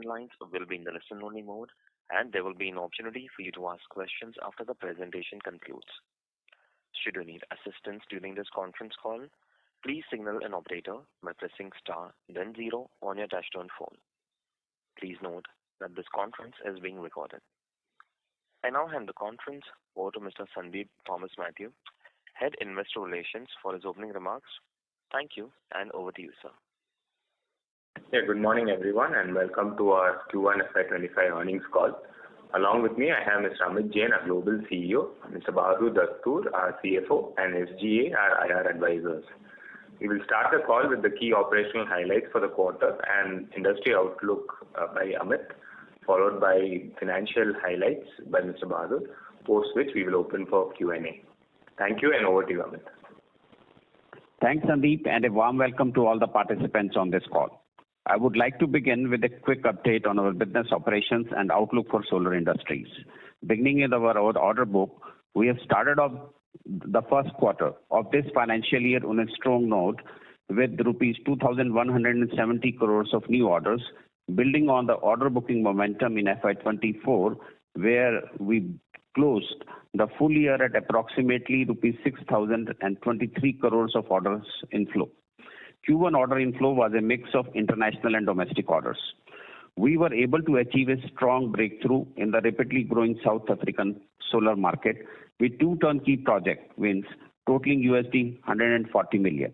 lines will be in the listen-only mode, and there will be an opportunity for you to ask questions after the presentation concludes. Should you need assistance during this conference call, please signal an operator by pressing star, then zero on your touchtone phone. Please note that this conference is being recorded. I now hand the conference over to Mr. Sandeep Thomas Mathew, Head Investor Relations, for his opening remarks. Thank you, and over to you, sir. Yeah, good morning, everyone, and welcome to our Q1FY25 earnings call. Along with me, I have Mr. Amit Jain, our Global CEO, Mr. Bahadur Dastoor, our CFO, and SGA, our IR advisors. We will start the call with the key operational highlights for the quarter and industry outlook by Amit, followed by financial highlights by Mr. Bahadur, post which we will open for Q&A. Thank you, and over to you, Amit. Thanks, Sandeep, and a warm welcome to all the participants on this call. I would like to begin with a quick update on our business operations and outlook for solar industries. Beginning with our order book, we have started off the first quarter of this financial year on a strong note with rupees 2,170 crores of new orders, building on the order booking momentum in FY24, where we closed the full year at approximately rupees 6,023 crores of orders inflow. Q1 order inflow was a mix of international and domestic orders. We were able to achieve a strong breakthrough in the rapidly growing South African solar market with two turnkey project wins totaling $140 million.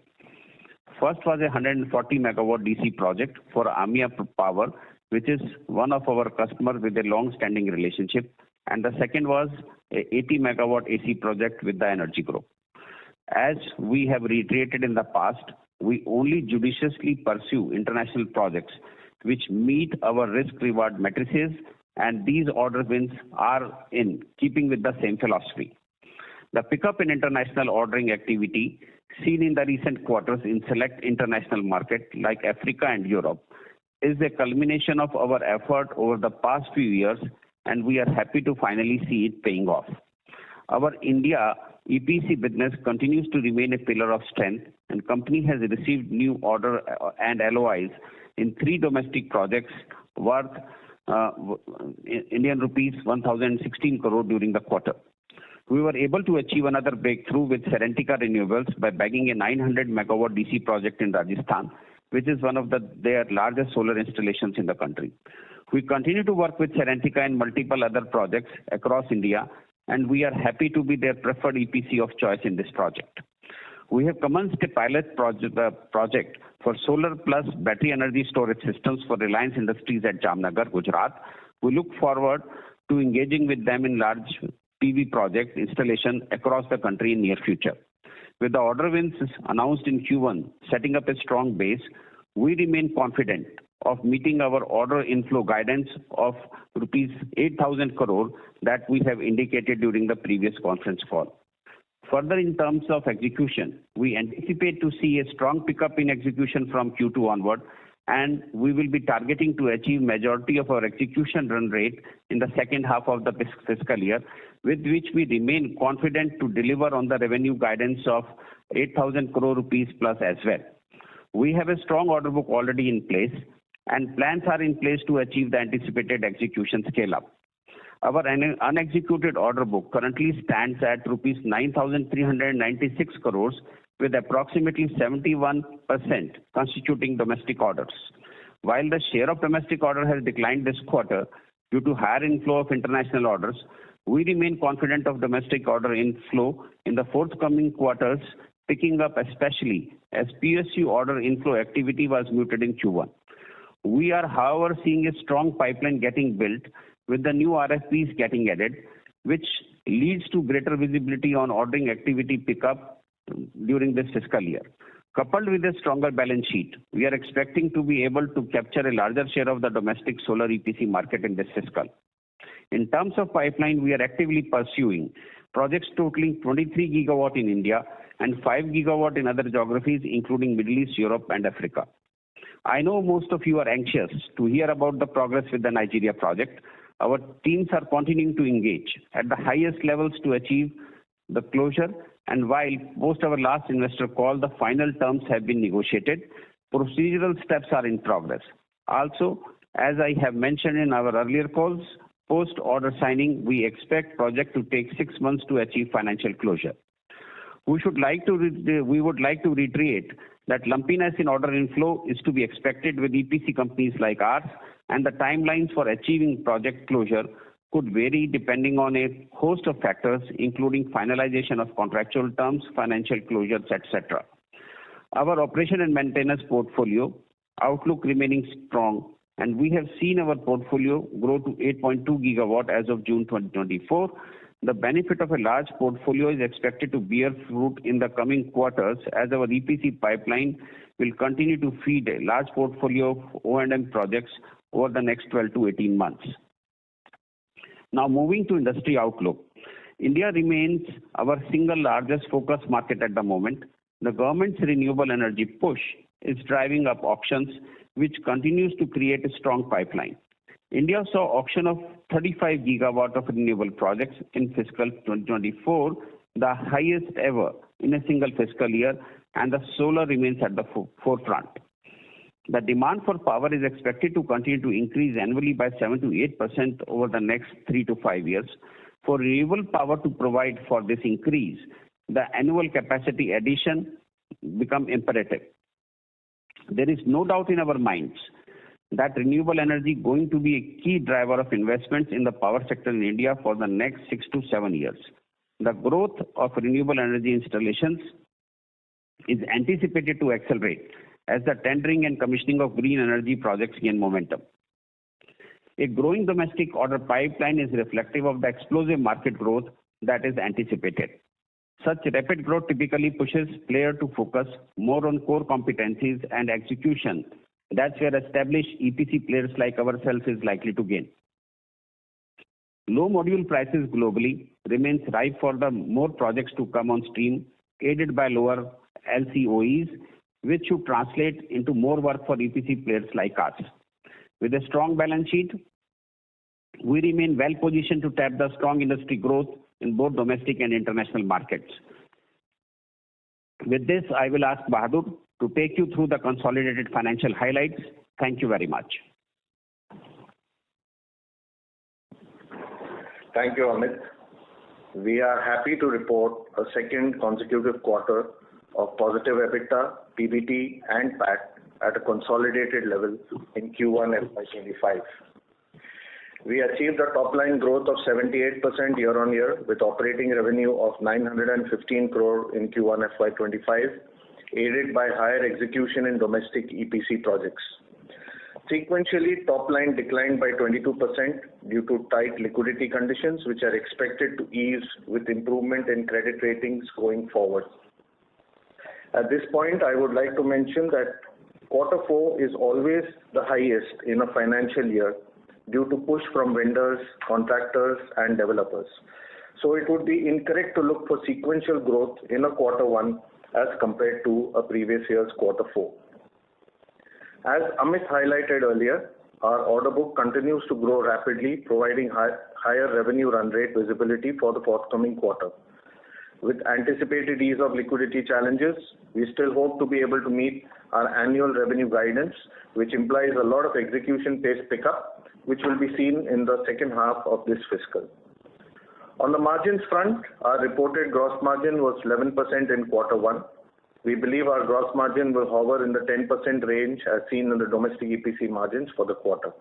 First was a 140 megawatt DC project for Amia Power, which is one of our customers with a long-standing relationship, and the second was a 80 megawatt AC project with the Energy Group. As we have reiterated in the past, we only judiciously pursue international projects which meet our risk-reward matrices, and these order wins are in keeping with the same philosophy. The pickup in international ordering activity seen in the recent quarters in select international markets like Africa and Europe is a culmination of our effort over the past few years, and we are happy to finally see it paying off. Our India EPC business continues to remain a pillar of strength, and company has received new order and LOIs in three domestic projects worth Indian rupees 1,016 crore during the quarter. We were able to achieve another breakthrough with Serentica Renewables by bagging a 900 megawatt DC project in Rajasthan, which is one of their largest solar installations in the country. We continue to work with Serentica and multiple other projects across India, and we are happy to be their preferred EPC of choice in this project. We have commenced a pilot project for solar plus battery energy storage systems for Reliance Industries at Jamnagar, Gujarat. We look forward to engaging with them in large PV project installation across the country in near future. With the order wins announced in Q1 setting up a strong base, we remain confident of meeting our order inflow guidance of rupees 8,000 crore that we have indicated during the previous conference call. Further, in terms of execution, we anticipate to see a strong pickup in execution from Q2 onward, and we will be targeting to achieve majority of our execution run rate in the second half of the fiscal year, with which we remain confident to deliver on the revenue guidance of 8,000 crore rupees plus as well. We have a strong order book already in place, and plans are in place to achieve the anticipated execution scale-up. Our unexecuted order book currently stands at rupees 9,396 crores, with approximately 71% constituting domestic orders. While the share of domestic order has declined this quarter due to higher inflow of international orders, we remain confident of domestic order inflow in the forthcoming quarters, picking up especially as PSU order inflow activity was muted in Q1. We are, however, seeing a strong pipeline getting built with the new RFPs getting added, which leads to greater visibility on ordering activity pickup during this fiscal year. Coupled with a stronger balance sheet, we are expecting to be able to capture a larger share of the domestic solar EPC market in this fiscal. In terms of pipeline, we are actively pursuing projects totaling 23 gigawatt in India and 5 gigawatt in other geographies, including Middle East, Europe, and Africa. I know most of you are anxious to hear about the progress with the Nigeria project. Our teams are continuing to engage at the highest levels to achieve the closure, and while post our last investor call, the final terms have been negotiated, procedural steps are in progress. Also, As I have mentioned in our earlier calls, post-order signing, we expect project to take 6 months to achieve financial closure. We would like to reiterate that lumpiness in order inflow is to be expected with EPC companies like ours, and the timelines for achieving project closure could vary depending on a host of factors, including finalization of contractual terms, financial closures, etc. Our operation and maintenance portfolio outlook remaining strong, and we have seen our portfolio grow to 8.2 gigawatt as of June 2024. The benefit of a large portfolio is expected to bear fruit in the coming quarters as our EPC pipeline will continue to feed a large portfolio of O&M projects over the next 12 to 18 months. Now moving to industry outlook. India remains our single largest focus market at the moment. The government's renewable energy push is driving up auctions, which continues to create a strong pipeline. India saw auction of 35 gigawatt of renewable projects in fiscal 2024, the highest ever in a single fiscal year, and the solar remains at the forefront. The demand for power is expected to continue to increase annually by 7 to 8% over the next 3 to 5 years. For renewable power to provide for this increase, the annual capacity addition become imperative. There is no doubt in our minds that renewable energy is going to be a key driver of investments in the power sector in India for the next 6 to 7 years. The growth of renewable energy installations is anticipated to accelerate as the tendering and commissioning of green energy projects gain momentum. A growing domestic order pipeline is reflective of the explosive market growth that is anticipated. Such rapid growth typically pushes players to focus more on core competencies and execution. That's where established EPC players like ourselves is likely to gain. Low module prices globally remains ripe for the more projects to come on stream, aided by lower LCOEs, which should translate into more work for EPC players like us. With a strong balance sheet, we remain well positioned to tap the strong industry growth in both domestic and international markets. With this, I will ask Bahadur to take you through the consolidated financial highlights. Thank you very much. Thank you, Amit. We are happy to report a second consecutive quarter of positive EBITDA, PBT, and PAT at a consolidated level in Q1FY25. We achieved a top-line growth of 78% year-on-year with operating revenue of 915 crore in Q1FY25, aided by higher execution in domestic EPC projects. Sequentially, top line declined by 22% due to tight liquidity conditions, which are expected to ease with improvement in credit ratings going forward. At this point, I would like to mention that Q4 is always the highest in a financial year due to push from vendors, contractors, and developers. So it would be incorrect to look for sequential growth in a Q1 as compared to a previous year's Q4. As Amit highlighted earlier, our order book continues to grow rapidly, providing higher revenue run rate visibility for the forthcoming quarter. With anticipated ease of liquidity challenges, we still hope to be able to meet our annual revenue guidance, which implies a lot of execution pace pickup, which will be seen in the second half of this fiscal. On the margins front, our reported gross margin was 11% in Q1. We believe our gross margin will hover in the 10% range as seen in the domestic EPC margins for the quarter.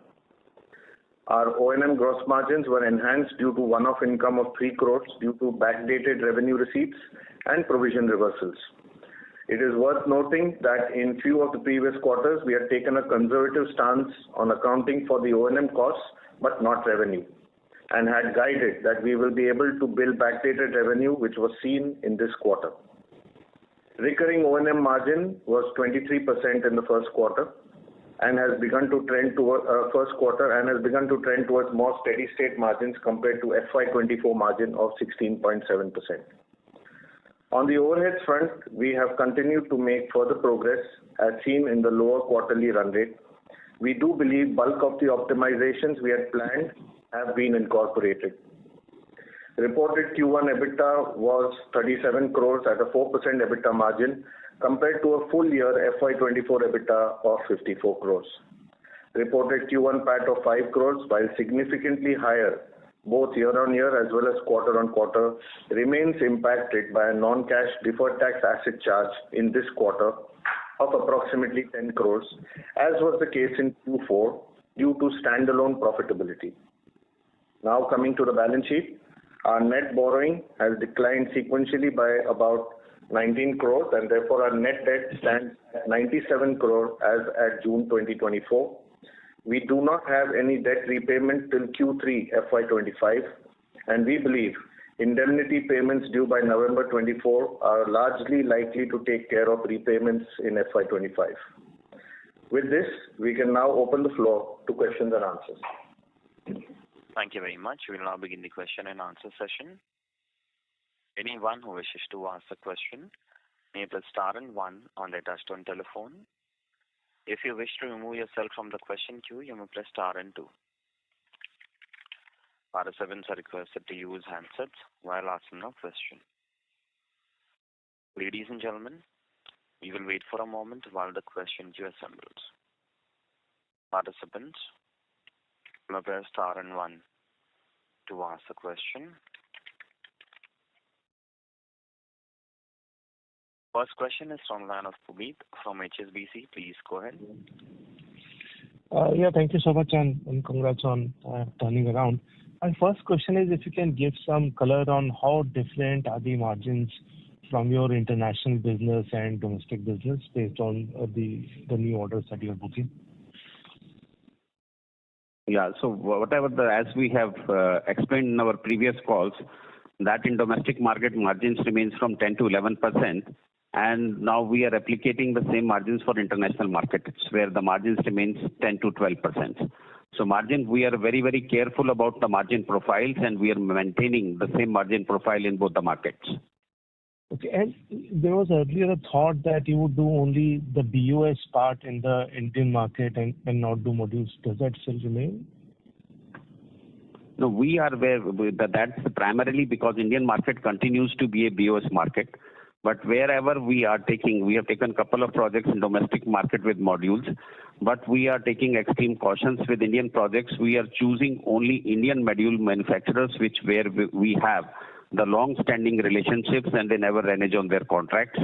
Our O&M gross margins were enhanced due to one-off income of 3 crores due to backdated revenue receipts and provision reversals. It is worth noting that in few of the previous quarters, we had taken a conservative stance on accounting for the O&M costs, but not revenue, and had guided that we will be able to bill backdated revenue, which was seen in this quarter. Recurring O&M margin was 23% in the first quarter and has begun to trend towards more steady state margins compared to FY24 margin of 16.7%. On the overheads front, we have continued to make further progress as seen in the lower quarterly run rate. We do believe bulk of the optimizations we had planned have been incorporated. Reported Q1 EBITDA was 37 crores at a 4% EBITDA margin compared to a full year FY24 EBITDA of 54 crores. reported Q1 PAT of 5 crores, while significantly higher both year-on-year as well as quarter-on-quarter, remains impacted by a non-cash deferred tax asset charge in this quarter of approximately 10 crores, as was the case in Q4 due to standalone profitability. Now coming to the balance sheet, our net borrowing has declined sequentially by about 19 crores, and therefore our net debt stands at 97 crore as at June 2024. We do not have any debt repayment till Q3FY25, and we believe indemnity payments due by November 24 are largely likely to take care of repayments in FY25. With this, we can now open the floor to questions and answers. Thank you very much. We will now begin the question and answer session. Anyone who wishes to ask a question may press star and one on their touchtone telephone. If you wish to remove yourself from the question queue, you may press star and two. Participants are requested to use handsets while asking a question. Ladies and gentlemen, we will wait for a moment while the question queue assembles. Participants, you may press star and one to ask a question. First question is from the line of Puneet from HSBC. Please go ahead. Thank you so much and congrats on turning around. My first question is if you can give some color on how different are the margins from your international business and domestic business based on the new orders that you are booking? Yeah, so as we have explained in our previous calls, that in domestic market margins remains from 10 to 11%. And now we are replicating the same margins for international markets where the margins remains 10 to 12%. So margin, we are very, very careful about the margin profiles and we are maintaining the same margin profile in both the markets. Okay, and there was earlier a thought that you would do only the BOS part in the Indian market and not do modules. Does that still remain? No, we are aware that's primarily because Indian market continues to be a BOS market. But wherever we have taken a couple of projects in domestic market with modules, but we are taking extreme cautions with Indian projects. We are choosing only Indian module manufacturers, where we have the long-standing relationships and they never renege on their contracts.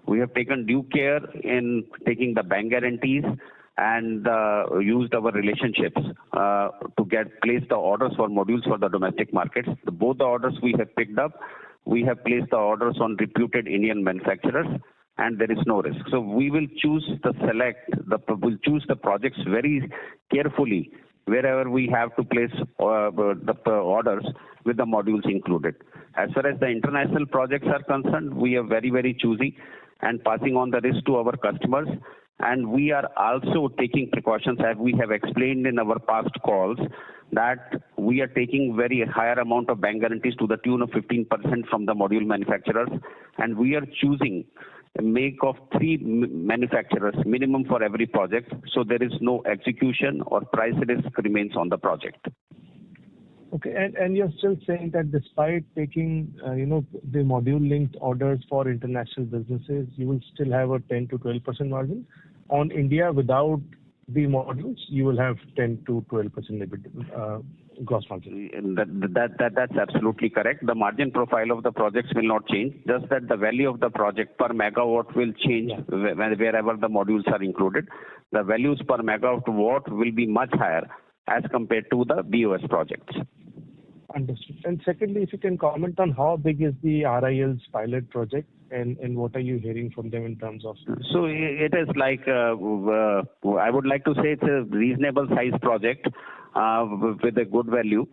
We have taken due care in taking the bank guarantees and used our relationships to place the orders for modules for the domestic markets. Both the orders we have picked up, we have placed the orders on reputed Indian manufacturers, and there is no risk. So we will choose the projects very carefully wherever we have to place the orders with the modules included. As far as the international projects are concerned, we are very, very choosy and passing on the risk to our customers. And we are also taking precautions, as we have explained in our past calls, that we are taking very higher amount of bank guarantees to the tune of 15% from the module manufacturers. And we are choosing a make of 3 manufacturers minimum for every project. So there is no execution or price risk remains on the project. Okay, and you're still saying that despite taking, the module-linked orders for international businesses, you will still have a 10 to 12% margin. On India, without the modules, you will have 10 to 12% gross margin. That's absolutely correct. The margin profile of the projects will not change. Just that the value of the project per megawatt will change wherever the modules are included. The values per megawatt will be much higher as compared to the BOS projects. Understood. And secondly, if you can comment on how big is the RIL's pilot project and what are you hearing from them in terms of? So it is like, I would like to say it's a reasonable size project with a good value.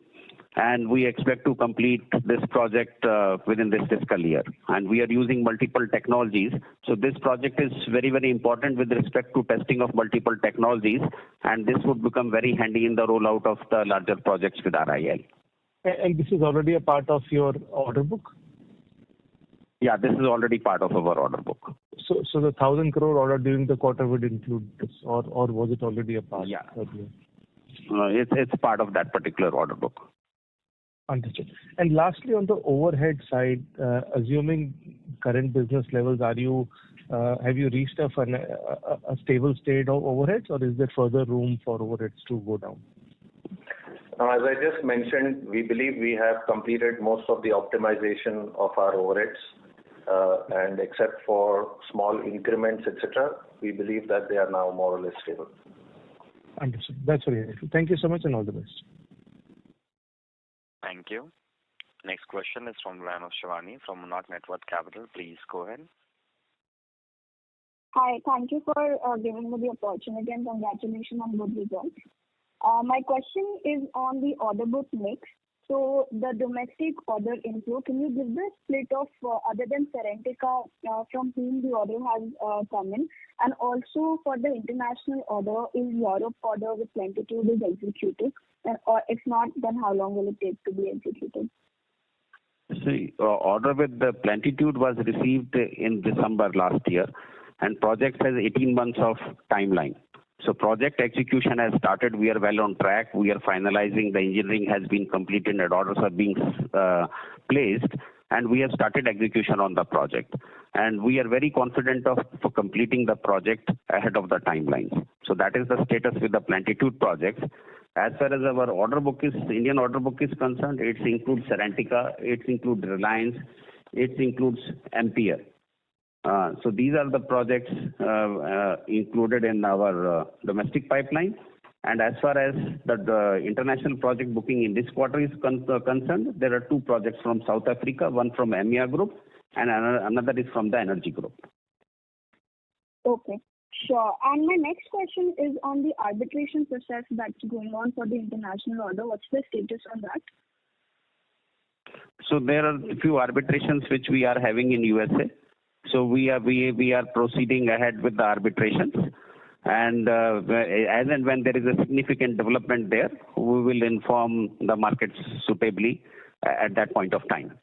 And we expect to complete this project within this fiscal year. And we are using multiple technologies. So this project is very, very important with respect to testing of multiple technologies. And this would become very handy in the rollout of the larger projects with RIL. And this is already a part of your order book? Yeah, this is already part of our order book. So the 1,000 crore order during the quarter would include this, or was it already a part? Yeah, it's part of that particular order book. Understood. And lastly, on the overhead side, assuming current business levels, have you reached a stable state of overheads, or is there further room for overheads to go down? Now, as I just mentioned, we believe we have completed most of the optimization of our overheads, and except for small increments, etc., we believe that they are now more or less stable. Understood. That's very helpful. Thank you so much, and all the best. Thank you. Next question is from the line of Shivani from Monarch Network Capital. Please go ahead. Hi, thank you for giving me the opportunity and congratulations on good results. My question is on the order book mix. So the domestic order inflow, can you give the split of other than Serentica from whom the order has come in? And also for the international order, is Europe order with Plenitude is executed? Or if not, then how long will it take to be executed? See, order with the Plenitude was received in December last year, and project has 18 months of timeline. So project execution has started. We are well on track. We are finalizing. The engineering has been completed and orders are being placed, and we have started execution on the project. And we are very confident for completing the project ahead of the timelines. So that is the status with the Plenitude projects. As far as our order book Indian order book is concerned, it includes Serentica, it includes Reliance, it includes Ampere. So these are the projects included in our domestic pipeline. And as far as the international project booking in this quarter is concerned, there are two projects from South Africa, one from EMEA Group, and another is from the Energy Group. Okay. Sure. And my next question is on the arbitration process that's going on for the international order. What's the status on that? So there are a few arbitrations which we are having in USA. So we are proceeding ahead with the arbitrations. And as and when there is a significant development there, we will inform the markets suitably at that point of time.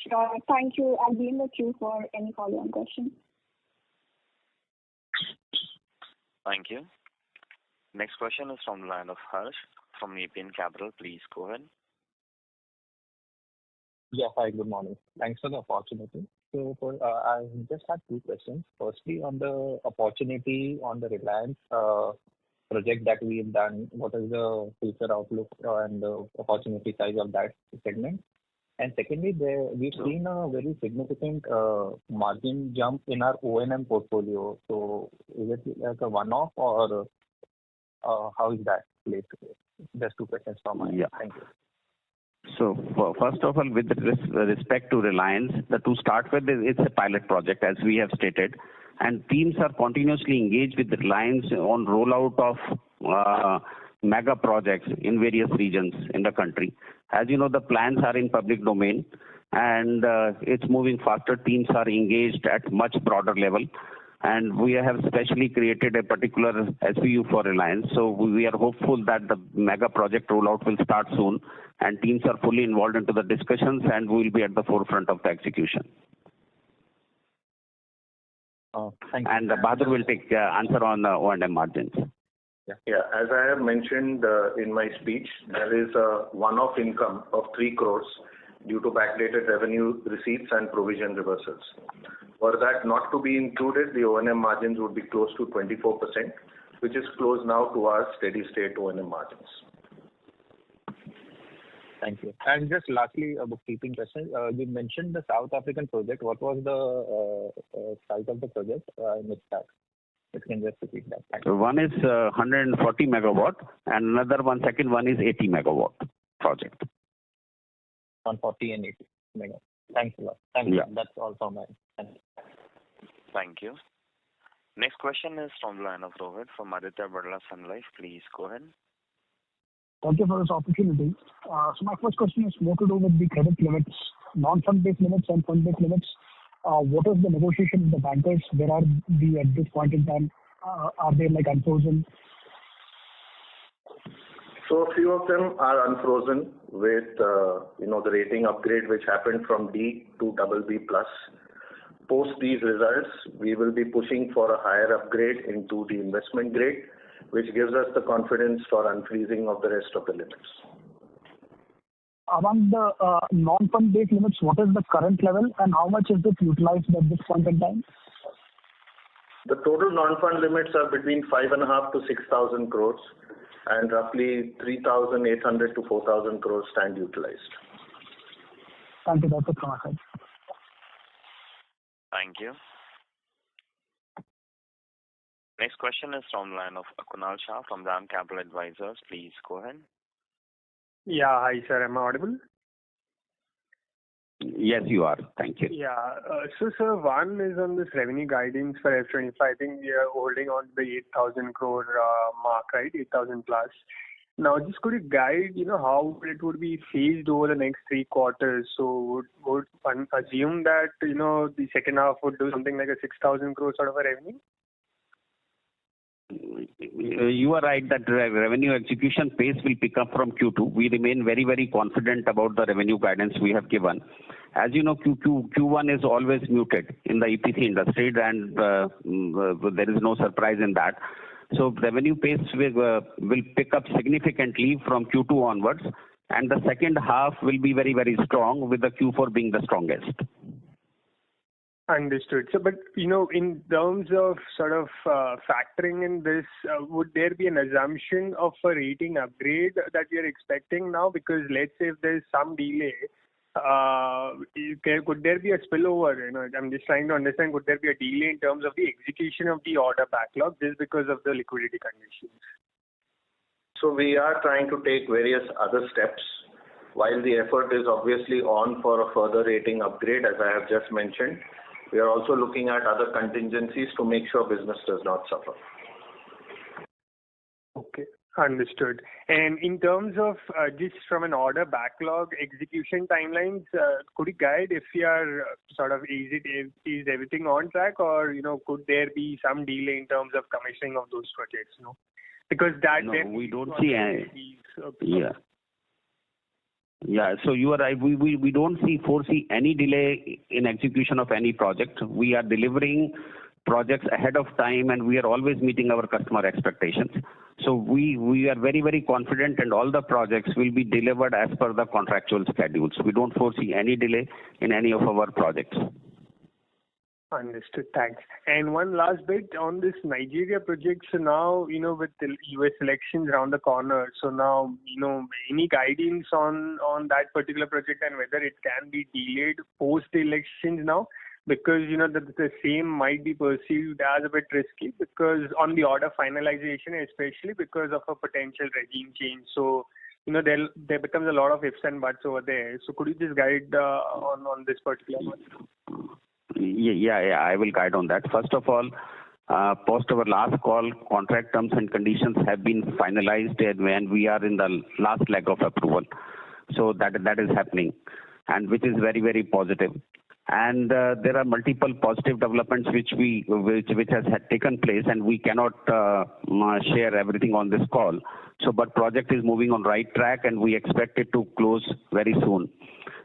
Sure. Thank you. I'll be in the queue for any follow-on questions. Thank you. Next question is from the line of Harsh from Nepean Capital. Please go ahead. Yeah, hi, good morning. Thanks for the opportunity. So I just had two questions. Firstly, on the opportunity on the Reliance project that we have done, what is the future outlook and the opportunity size of that segment? And secondly, we've seen a very significant margin jump in our O&M portfolio. So is it like a one-off or how is that placed? Just two questions from my end. Thank you. So first of all, with respect to Reliance, to start with, it's a pilot project, as we have stated, and teams are continuously engaged with Reliance on rollout of mega projects in various regions in the country. As you know, the plans are in public domain, and it's moving faster. Teams are engaged at much broader level, and we have specially created a particular SBU for Reliance. So we are hopeful that the mega project rollout will start soon, and teams are fully involved into the discussions, and we will be at the forefront of the execution. Thank you. And Bahadur will take answer on O&M margins. Yeah, as I have mentioned in my speech, there is a one-off income of 3 crores due to backdated revenue receipts and provision reversals. Were that not to be included, the O&M margins would be close to 24%, which is close now to our steady-state O&M margins. Thank you. And just lastly, a bookkeeping question. You mentioned the South African project. What was the size of the project? I missed that. If you can just repeat that. Thank you. One is 140 megawatt, and second one is 80 megawatt project. 140 and 80 megawatt. Thanks a lot. Thank you. That's all from my end. Thank you. Thank you. Next question is from the line of Rohit from Aditya Birla Sun Life. Please go ahead. Thank you for this opportunity. So my first question is more to do with the credit limits, non-fund-based limits and fund-based limits. What is the negotiation with the bankers? Where are we at this point in time? Are they like unfrozen? So a few of them are unfrozen with the rating upgrade which happened from D to BB+. Post these results, we will be pushing for a higher upgrade into the investment grade, which gives us the confidence for unfreezing of the rest of the limits. among the non-fund based limits, what is the current level and how much is it utilized at this point in time? The total non-fund limits are between 5,500 to 6,000 crores, and roughly 3,800 to 4,000 crores stand utilized. Thank you. That's it from my side. Thank you. Next question is from the line of Kunal Shah from Ram Capital Advisors. Please go ahead. Yeah, hi sir. Am I audible? Yes, you are. Thank you. Yeah. So, sir, one is on this revenue guidance for F25. I think we are holding on to the 8,000 crore mark, right? 8,000 plus. Now, just could you guide, how it would be phased over the next 3 quarters? So, would one assume that, the second half would do something like a 6,000 crore sort of a revenue? You are right that revenue execution pace will pick up from Q2. We remain very, very confident about the revenue guidance we have given. As you know, Q1 is always muted in the EPC industry, and there is no surprise in that. So revenue pace will pick up significantly from Q2 onwards, and the second half will be very, very strong, with the Q4 being the strongest. Understood. So, but, in terms of sort of factoring in this, would there be an assumption of a rating upgrade that we are expecting now? Because let's say if there is some delay, could there be a spillover? I'm just trying to understand, could there be a delay in terms of the execution of the order backlog just because of the liquidity conditions? So we are trying to take various other steps. While the effort is obviously on for a further rating upgrade, as I have just mentioned, we are also looking at other contingencies to make sure business does not suffer. Okay, understood. And in terms of just from an order backlog execution timelines, could you guide if you are sort of is everything on track, or could there be some delay in terms of commissioning of those projects? Because that we don't see any. Yeah, so you are right. We don't foresee any delay in execution of any project. We are delivering projects ahead of time, and we are always meeting our customer expectations. So we are very, very confident, and all the projects will be delivered as per the contractual schedules. We don't foresee any delay in any of our projects. Understood. Thanks. And one last bit on this Nigeria project. So now, with the US elections around the corner, so now, any guidance on that particular project and whether it can be delayed post the elections now? Because, the same might be perceived as a bit risky because on the order finalization, especially because of a potential regime change. So, there becomes a lot of ifs and buts over there. So could you just guide on this particular one? Yeah, I will guide on that. First of all, post our last call, contract terms and conditions have been finalized, and we are in the last leg of approval. So that is happening, and which is very, very positive. And there are multiple positive developments which has taken place, and we cannot share everything on this call. So, but project is moving on right track, and we expect it to close very soon.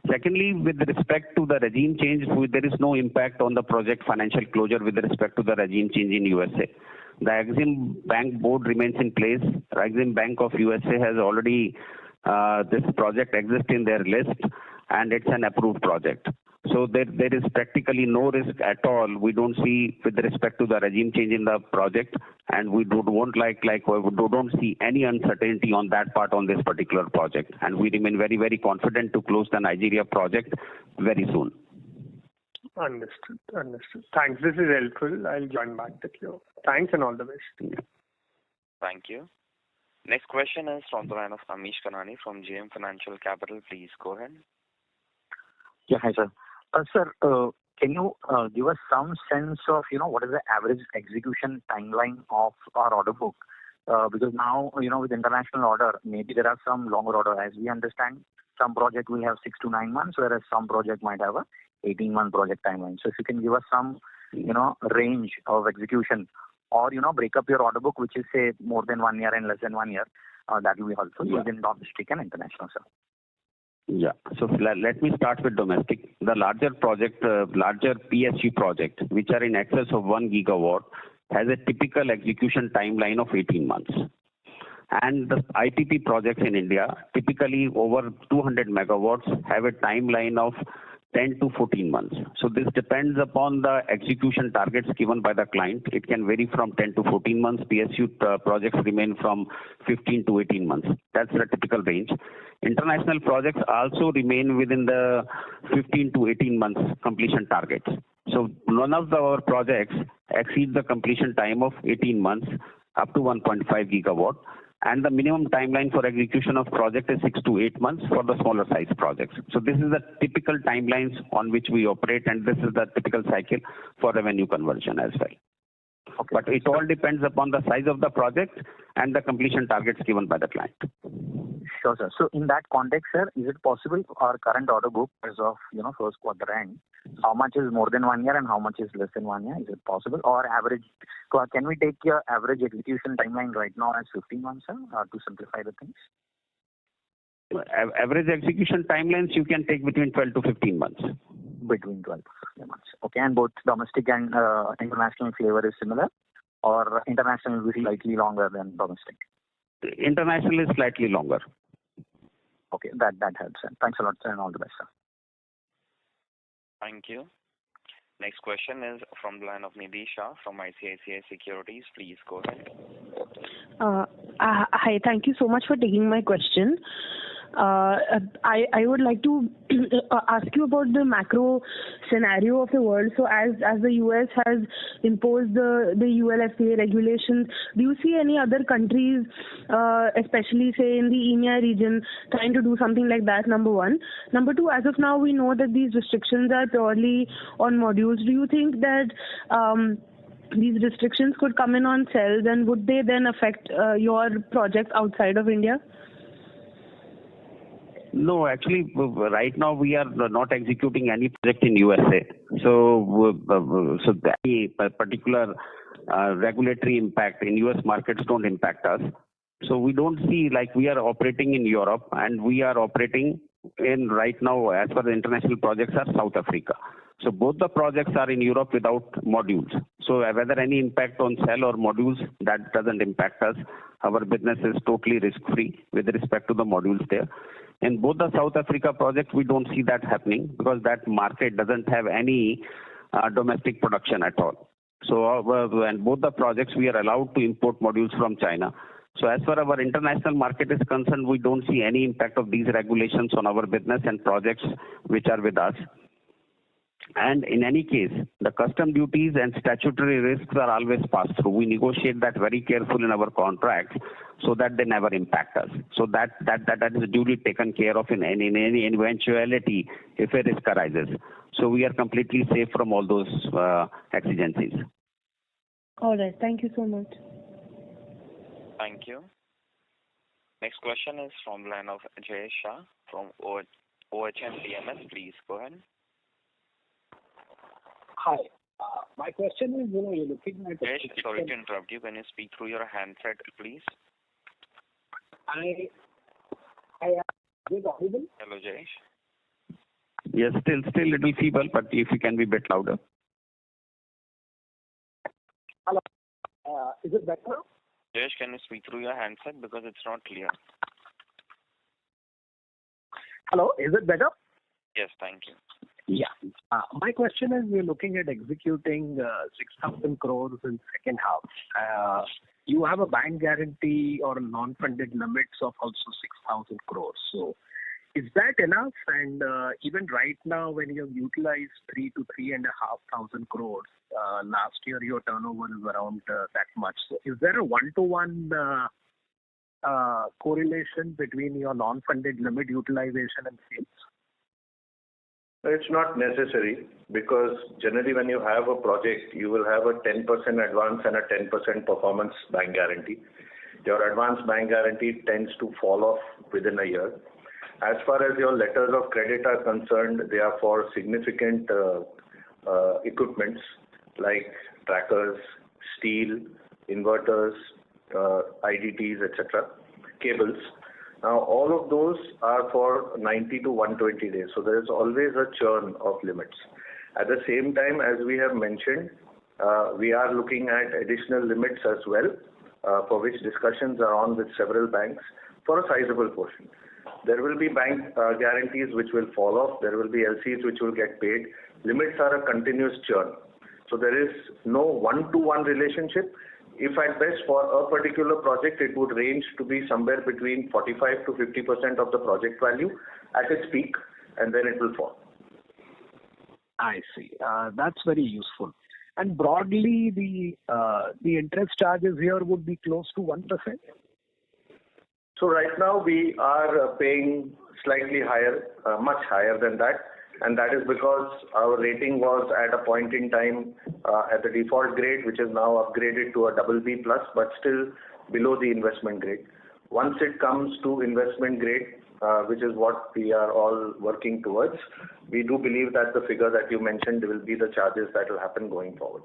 Secondly, with respect to the regime change, there is no impact on the project financial closure with respect to the regime change in USA. The Exim Bank board remains in place. Exim Bank of USA has already, this project exists in their list, and it's an approved project. So there is practically no risk at all. We don't see with respect to the regime change in the project, and we don't see any uncertainty on that part on this particular project. And we remain very, very confident to close the Nigeria project very soon. Understood. Thanks. This is helpful. I'll join back the queue. Thanks and all the best. Thank you. Next question is from the line of Amish Kanani from JM Financial Capital. Please go ahead. Yeah, hi sir. Sir, can you give us some sense of, what is the average execution timeline of our order book? Because now, with international order, maybe there are some longer order. As we understand, some project will have 6 to 9 months, whereas some project might have a 18-month project timeline. So if you can give us some, range of execution, or, break up your order book, which is, say, more than 1 year and less than 1 year, that will be helpful within domestic and international, sir. Yeah. So let me start with domestic. The larger PSU project, which are in excess of 1 gigawatt, has a typical execution timeline of 18 months. And the IPP projects in India, typically over 200 megawatts, have a timeline of 10 to 14 months. So this depends upon the execution targets given by the client. It can vary from 10 to 14 months. PSU projects remain from 15 to 18 months. That's the typical range. International projects also remain within the 15 to 18 months completion targets. So none of our projects exceed the completion time of 18 months up to 1.5 gigawatt. And the minimum timeline for execution of project is 6 to 8 months for the smaller size projects. So this is the typical timelines on which we operate, and this is the typical cycle for revenue conversion as well. Okay. But it all depends upon the size of the project and the completion targets given by the client. Sure, sir. So in that context, sir, is it possible our current order book as of first quarter end, how much is more than 1 year and how much is less than 1 year? Is it possible? Or average? Can we take your average execution timeline right now as 15 months, sir, to simplify the things? Average execution timelines you can take between 12 to 15 months. Between 12 to 15 months. Okay, and both domestic and international flavor is similar, or international will be slightly longer than domestic? International is slightly longer. Okay, that helps, sir. Thanks a lot, sir, and all the best, sir. Thank you. Next question is from the line of Nidhi Shah from ICICI Securities. Please go ahead. Hi, thank you so much for taking my question. I would like to ask you about the macro scenario of the world. So as the US has imposed the ULSA regulations, do you see any other countries, especially say in the EMEA region, trying to do something like that? Number one. Number two, as of now, we know that these restrictions are purely on modules. Do you think that these restrictions could come in on cells, and would they then affect your projects outside of India? No, actually, right now we are not executing any project in USA. So any particular regulatory impact in US markets don't impact us. So we don't see, like, we are operating in Europe, and we are operating in right now, as far as international projects are, South Africa. So both the projects are in Europe without modules. So whether any impact on cell or modules, that doesn't impact us. Our business is totally risk-free with respect to the modules there. In both the South Africa projects, we don't see that happening because that market doesn't have any domestic production at all. So and both the projects, we are allowed to import modules from China. So as far as our international market is concerned, we don't see any impact of these regulations on our business and projects which are with us. And in any case, the custom duties and statutory risks are always passed through. We negotiate that very carefully in our contracts so that they never impact us. So that is duly taken care of in any eventuality if a risk arises. So we are completely safe from all those exigencies. All right. Thank you so much. Thank you. Next question is from the line of Jayesh Shah from OHM DMS. Please go ahead. Hi. My question is, you're looking at... Jayesh, sorry to interrupt you. Can you speak through your handset, please? I is audible? Hello, Jayesh. Yes, still little feeble, but if you can be a bit louder. Hello. Is it better now? Jayesh, can you speak through your handset because it's not clear? Hello, is it better? Yes, thank you. Yeah. My question is, we're looking at executing 6,000 crores in second half. You have a bank guarantee or non-funded limits of also 6,000 crores. So is that enough? And even right now, when you have utilized 3 to 3,500 crores, last year your turnover is around that much. So is there a one-to-one correlation between your non-funded limit utilization and sales? It's not necessary, because generally when you have a project, you will have a 10% advance and a 10% performance bank guarantee. Your advance bank guarantee tends to fall off within a year. As far as your letters of credit are concerned, they are for significant equipments like trackers, steel, inverters, IDTs, etc., cables. Now, all of those are for 90 to 120 days. So there is always a churn of limits. At the same time, as we have mentioned, we are looking at additional limits as well for which discussions are on with several banks for a sizable portion. There will be bank guarantees which will fall off. There will be LCs which will get paid. Limits are a continuous churn. So there is no one-to-one relationship. If at best for a particular project, it would range to be somewhere between 45 to 50% of the project value at its peak, and then it will fall. I see. That's very useful. And broadly, the interest charges here would be close to 1%? So right now we are paying slightly higher, much higher than that. And that is because our rating was at a point in time at the default grade, which is now upgraded to a BB+, but still below the investment grade. Once it comes to investment grade, which is what we are all working towards, we do believe that the figure that you mentioned will be the charges that will happen going forward.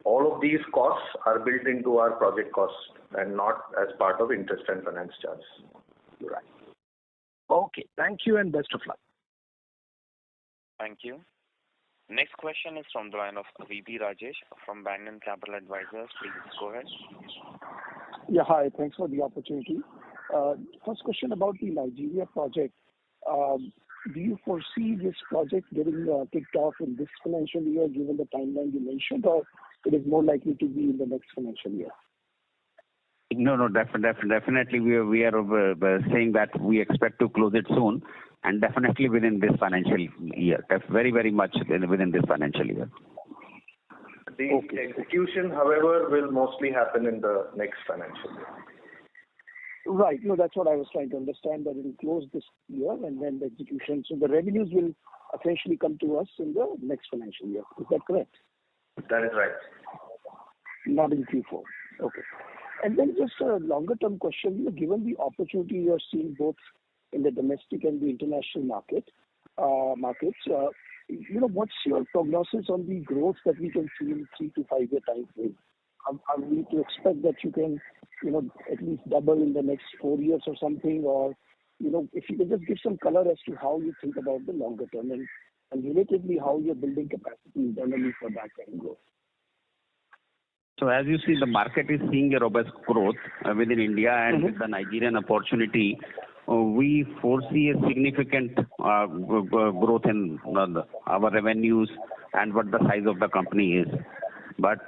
All of these costs are built into our project costs and not as part of interest and finance charges. Right. Okay. Thank you and best of luck. Thank you. Next question is from the line of VP Rajesh from Banyan Capital Advisors. Please go ahead. Yeah, hi. Thanks for the opportunity. First question about the Nigeria project. Do you foresee this project getting kicked off in this financial year, given the timeline you mentioned, or it is more likely to be in the next financial year? No, definitely we are saying that we expect to close it soon, and definitely within this financial year. Very much within this financial year. The execution, however, will mostly happen in the next financial year. Right. No, that's what I was trying to understand, that it will close this year and then the execution. So the revenues will essentially come to us in the next financial year. Is that correct? That is right. Not in Q4. Okay. And then just a longer term question, given the opportunity you are seeing both in the domestic and the international markets, what's your prognosis on the growth that we can see in 3 to 5 year time frame? Are we to expect that you can, at least double in the next 4 years or something? Or, if you can just give some color as to how you think about the longer term and relatively how you're building capacity internally for that kind of growth. So as you see, the market is seeing a robust growth within India, and with the Nigerian opportunity, we foresee a significant growth in our revenues and what the size of the company is. But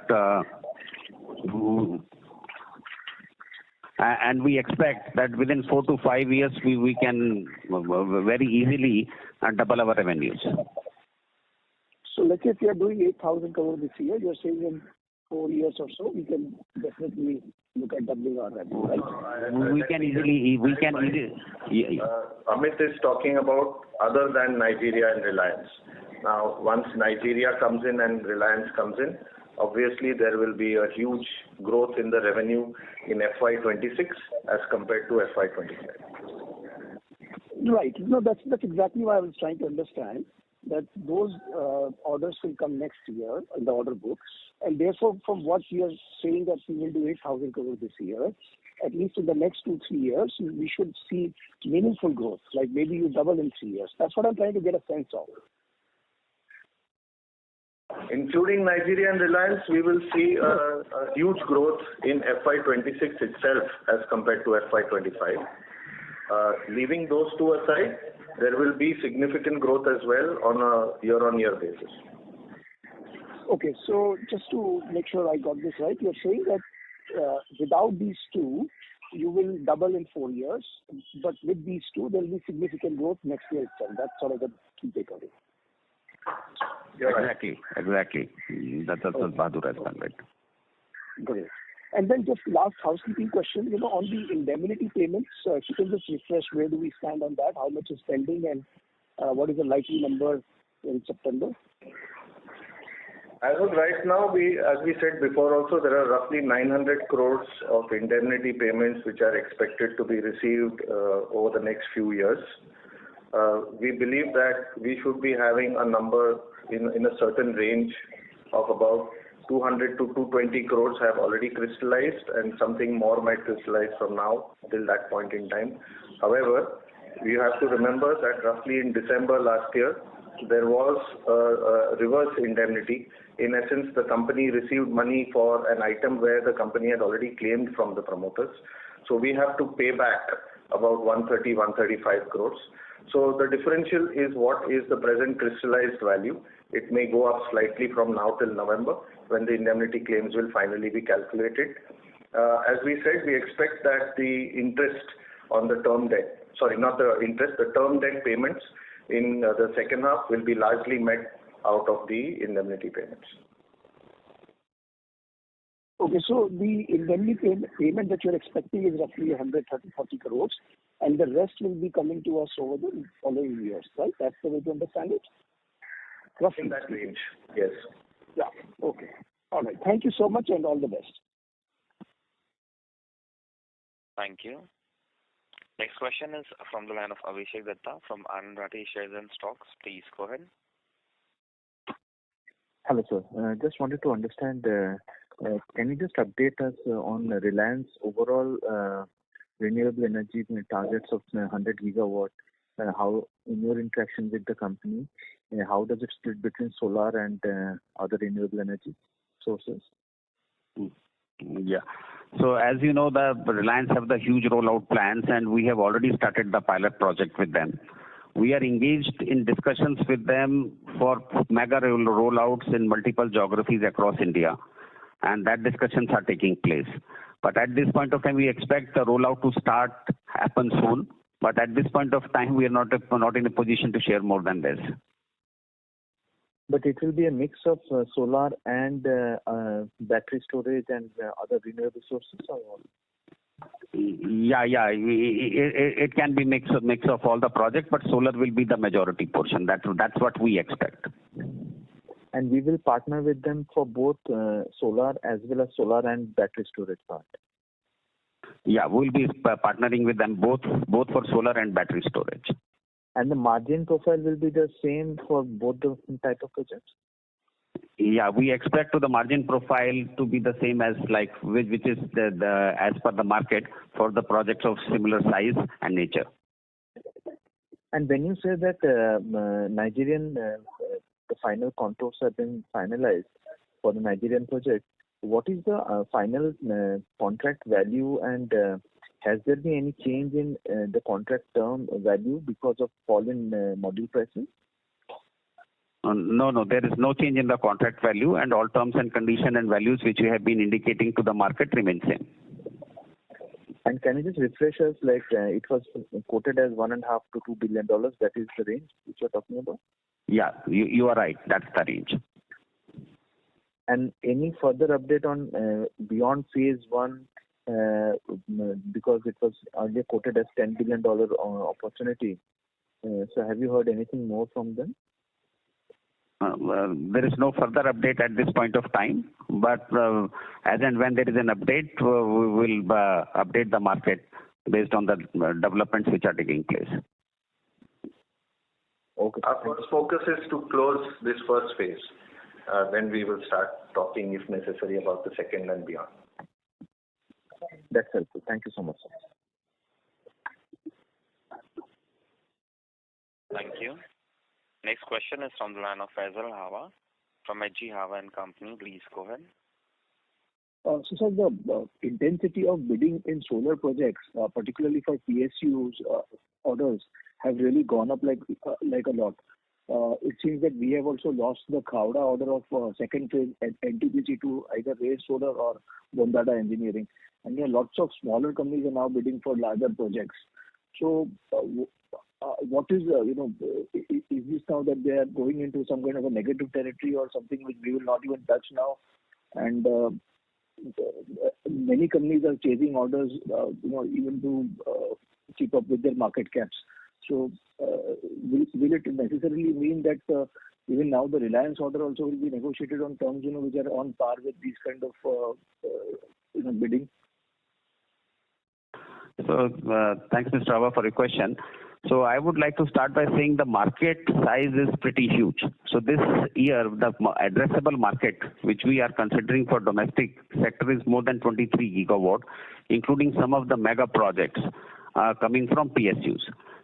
and we expect that within 4 to 5 years we can very easily double our revenues. So let's say if you are doing 8,000 crore this year, you're saying in 4 years or so, we can definitely look at doubling our revenue, right? We can easily. Amit is talking about other than Nigeria and Reliance. Now, once Nigeria comes in and Reliance comes in, obviously there will be a huge growth in the revenue in FY26 as compared to FY25. Right. No, that's exactly what I was trying to understand, that those orders will come next year in the order books, and therefore from what you are saying that we will do 8,000 crore this year, at least in the next 2-3 years, we should see meaningful growth, like maybe you double in 3 years. That's what I'm trying to get a sense of. Including Nigeria and Reliance, we will see a huge growth in FY26 itself as compared to FY25. Leaving those two aside, there will be significant growth as well on a year-on-year basis. Okay, so just to make sure I got this right, you're saying that without these two, you will double in 4 years, but with these two, there will be significant growth next year itself. That's sort of the key takeaway. Exactly. That's what Bahadur has done, right? Great. And then just last housekeeping question, on the indemnity payments, if you can just refresh, where do we stand on that? How much is pending, and what is the likely number in September? As of right now, as we said before also, there are roughly 900 crores of indemnity payments which are expected to be received over the next few years. We believe that we should be having a number in a certain range of about 200 to 220 crores have already crystallized, and something more might crystallize from now till that point in time. However, we have to remember that roughly in December last year, there was a reverse indemnity in essence, the company received money for an item where the company had already claimed from the promoters. So we have to pay back about 135 crores. So the differential is what is the present crystallized value. It may go up slightly from now till November when the indemnity claims will finally be calculated. As we said, we expect that the interest on the term debt, the term debt payments in the second half will be largely met out of the indemnity payments. Okay, so the indemnity payment that you're expecting is roughly 130-40 crores, and the rest will be coming to us over the following years, right? That's the way to understand it? Roughly in that range, yes. Yeah, okay. All right. Thank you so much and all the best. Thank you. Next question is from the line of Abhishek Datta from Anand Rathi Shares and Stocks. Please go ahead. Hello, sir. Just wanted to understand, can you just update us on Reliance overall renewable energy targets of 100 gigawatt? How, in your interaction with the company, how does it split between solar and other renewable energy sources? Yeah. So as you know, the Reliance have the huge rollout plans, and we have already started the pilot project with them. We are engaged in discussions with them for mega rollouts in multiple geographies across India, and that discussions are taking place. But at this point of time, we expect the rollout to happen soon. But at this point of time, we are not in a position to share more than this. But it will be a mix of solar and battery storage and other renewable sources, or what? Yeah. It can be mix of all the projects, but solar will be the majority portion. That's what we expect. And we will partner with them for both solar as well as solar and battery storage part. Yeah, we'll be partnering with them both for solar and battery storage. And the margin profile will be the same for both the type of projects? Yeah, we expect the margin profile to be the same as which is the as per the market for the projects of similar size and nature. And when you say that Nigerian, the final contours have been finalized for the Nigerian project, what is the final contract value, and has there been any change in the contract term value because of fall in module prices? No, there is no change in the contract value, and all terms and conditions and values which we have been indicating to the market remain same. And can you just refresh us, it was quoted as $1.5 to $2 billion, that is the range which you're talking about? Yeah, you are right, that's the range. And any further update on beyond phase 1, because it was earlier quoted as $10 billion opportunity. So have you heard anything more from them? There is no further update at this point of time, but as and when there is an update, we will update the market based on the developments which are taking place. Okay. Our first focus is to close this first phase. Then we will start talking, if necessary, about the second and beyond. That's helpful. Thank you so much, sir. Thank you. Next question is from the line of Faisal Hawa from HG Hawa and Company. Please go ahead. So, sir, the intensity of bidding in solar projects, particularly for PSUs orders, have really gone up like a lot. It seems that we have also lost the Khavda order of second phase at NTPC to either Rays Solar or Bondada Engineering. And lots of smaller companies are now bidding for larger projects. So, what is, is this now that they are going into some kind of a negative territory or something which we will not even touch now? And many companies are chasing orders, even to keep up with their market caps. So, will it necessarily mean that even now the Reliance order also will be negotiated on terms, which are on par with these kind of, bidding? So, thanks, Mr. Hawa, for your question. So I would like to start by saying the market size is pretty huge. So this year, the addressable market, which we are considering for domestic sector, is more than 23 gigawatt, including some of the mega projects coming from PSUs.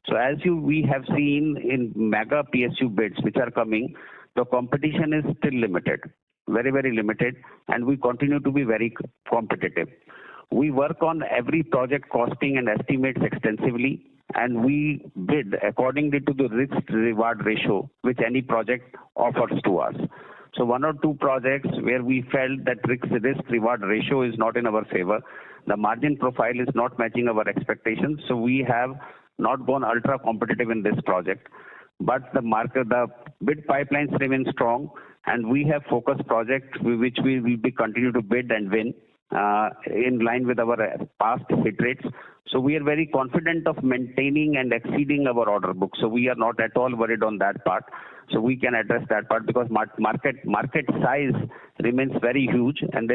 So as we have seen in mega PSU bids which are coming, the competition is still limited. very, very limited, and we continue to be very competitive. We work on every project costing and estimates extensively, and we bid accordingly to the risk-reward ratio which any project offers to us. So one or two projects where we felt that risk-reward ratio is not in our favor, the margin profile is not matching our expectations, so we have not gone ultra competitive in this project. But the bid pipelines remain strong, and we have focused projects which we will be continue to bid and win in line with our past hit rates. So we are very confident of maintaining and exceeding our order book. So we are not at all worried on that part. So we can address that part because market size remains very huge, and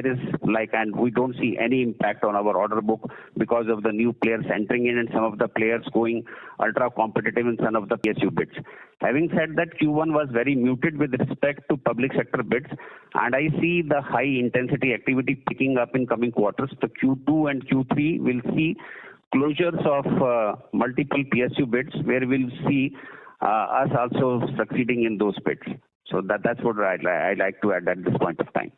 we don't see any impact on our order book because of the new players entering in and some of the players going ultra competitive in some of the PSU bids. Having said that, Q1 was very muted with respect to public sector bids, and I see the high intensity activity picking up in coming quarters. The Q2 and Q3 will see closures of multiple PSU bids where we'll see us also succeeding in those bids. So that's what I like to add at this point of time.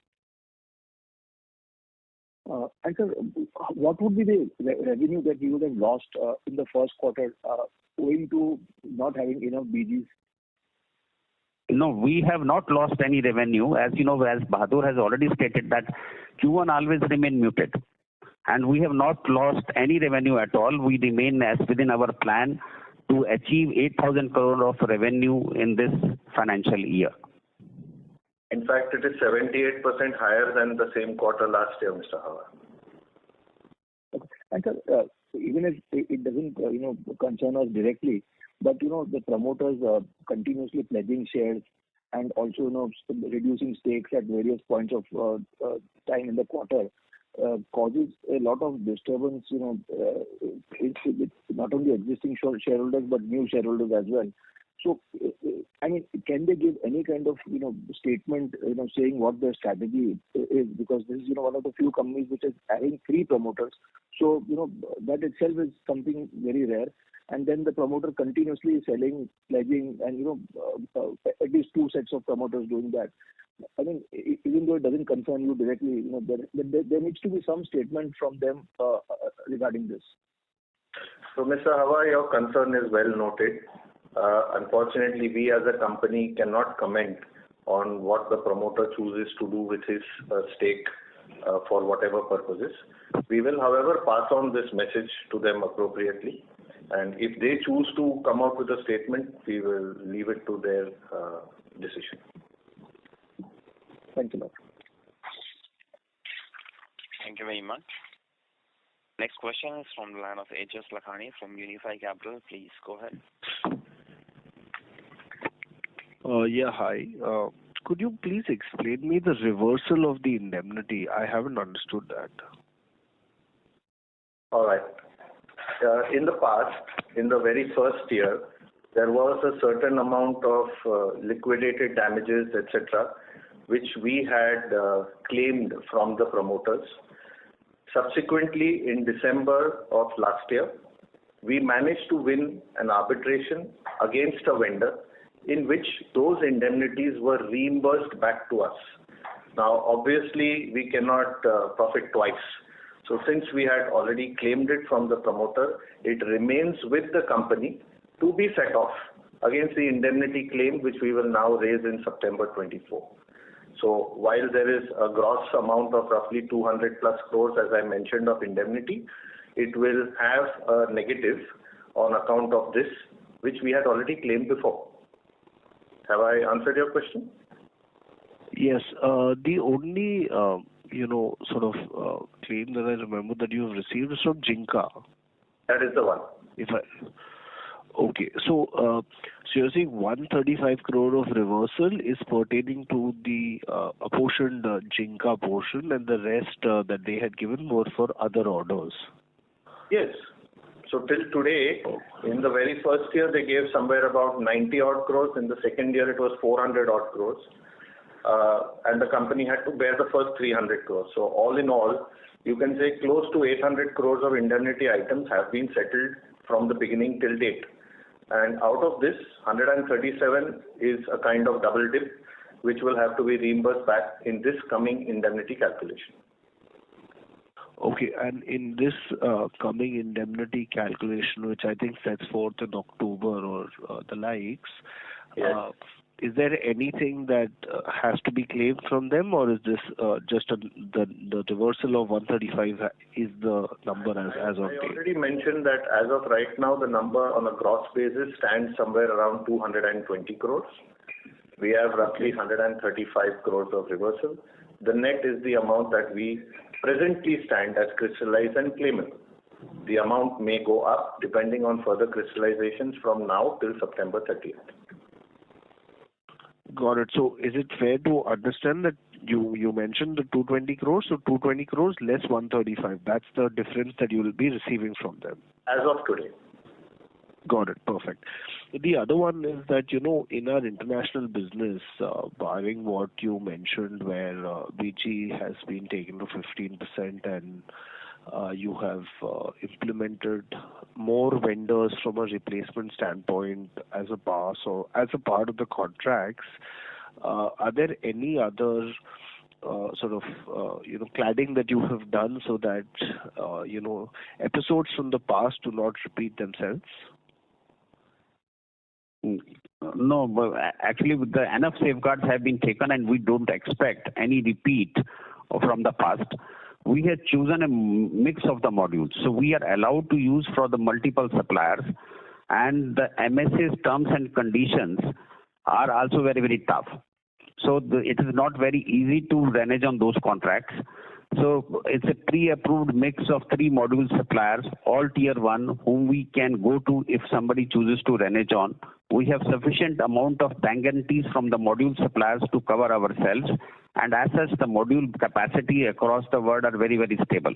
And sir, what would be the revenue that you would have lost in the first quarter owing to not having enough BGs? No, we have not lost any revenue. As you know, as Bahadur has already stated that Q1 always remain muted. And we have not lost any revenue at all. We remain as within our plan to achieve 8,000 crore of revenue in this financial year. In fact, it is 78% higher than the same quarter last year, Mr. Hawa. Okay. And sir, even if it doesn't, concern us directly, but the promoters continuously pledging shares and also reducing stakes at various points of time in the quarter causes a lot of disturbance. It's not only existing shareholders but new shareholders as well. So, I mean, can they give any kind of statement, saying what their strategy is? Because this is one of the few companies which is having 3 promoters. So that itself is something very rare. And then the promoter continuously selling, pledging, and at least 2 sets of promoters doing that. I mean, even though it doesn't concern you directly, there needs to be some statement from them regarding this. So, Mr. Hawa, your concern is well noted. Unfortunately, we as a company cannot comment on what the promoter chooses to do with his stake for whatever purposes. We will, however, pass on this message to them appropriately. And if they choose to come out with a statement, we will leave it to their decision. Thank you, Lord. Thank you very much. Next question is from the line of H.S. Lakhani from Unifi Capital. Please go ahead. Yeah, hi. Could you please explain me the reversal of the indemnity? I haven't understood that. All right. In the past, in the very first year, there was a certain amount of liquidated damages, etc., which we had claimed from the promoters. Subsequently, in December of last year, we managed to win an arbitration against a vendor in which those indemnities were reimbursed back to us. Now, obviously, we cannot profit twice. So since we had already claimed it from the promoter, it remains with the company to be set off against the indemnity claim, which we will now raise in September 24. So while there is a gross amount of roughly 200 plus crores, as I mentioned, of indemnity, it will have a negative on account of this, which we had already claimed before. Have I answered your question? Yes. The only, claim that I remember that you have received is from Jinka. That is the one. Okay. So you're saying 135 crore of reversal is pertaining to the apportioned Jinka portion, and the rest that they had given were for other orders. Yes. So till today, in the very first year, they gave somewhere about 90 odd crores. In the second year, it was 400 odd crores. And the company had to bear the first 300 crores. So all in all, you can say close to 800 crores of indemnity items have been settled from the beginning till date. And out of this, 137 is a kind of double dip, which will have to be reimbursed back in this coming indemnity calculation. Okay, and in this coming indemnity calculation, which I think sets forth in October or the likes, Yes. is there anything that has to be claimed from them, or is this just the reversal of 135 is the number as of I date? already mentioned that as of right now, the number on a gross basis stands somewhere around 220 crores. We have roughly 135 crores of reversal. The net is the amount that we presently stand as crystallized and claimable. The amount may go up depending on further crystallizations from now till September 30th. Got it. So is it fair to understand that you mentioned the 220 crores, so 220 crores less 135, that's the difference that you will be receiving from them? As of today. Got it. Perfect. The other one is that, in our international business, barring what you mentioned where BG has been taken to 15% and you have implemented more vendors from a replacement standpoint as a part of the contracts, are there any other cladding that you have done so that, episodes from the past do not repeat themselves? No, but actually enough safeguards have been taken and we don't expect any repeat from the past. We have chosen a mix of the modules. So we are allowed to use for the multiple suppliers, and the MSA's terms and conditions are also very, very tough. So it is not very easy to renege on those contracts. So it's a pre-approved mix of 3 module suppliers, all tier 1, whom we can go to if somebody chooses to renege on. We have sufficient amount of bank guarantees from the module suppliers to cover ourselves, and as such the module capacity across the world are very, very stable.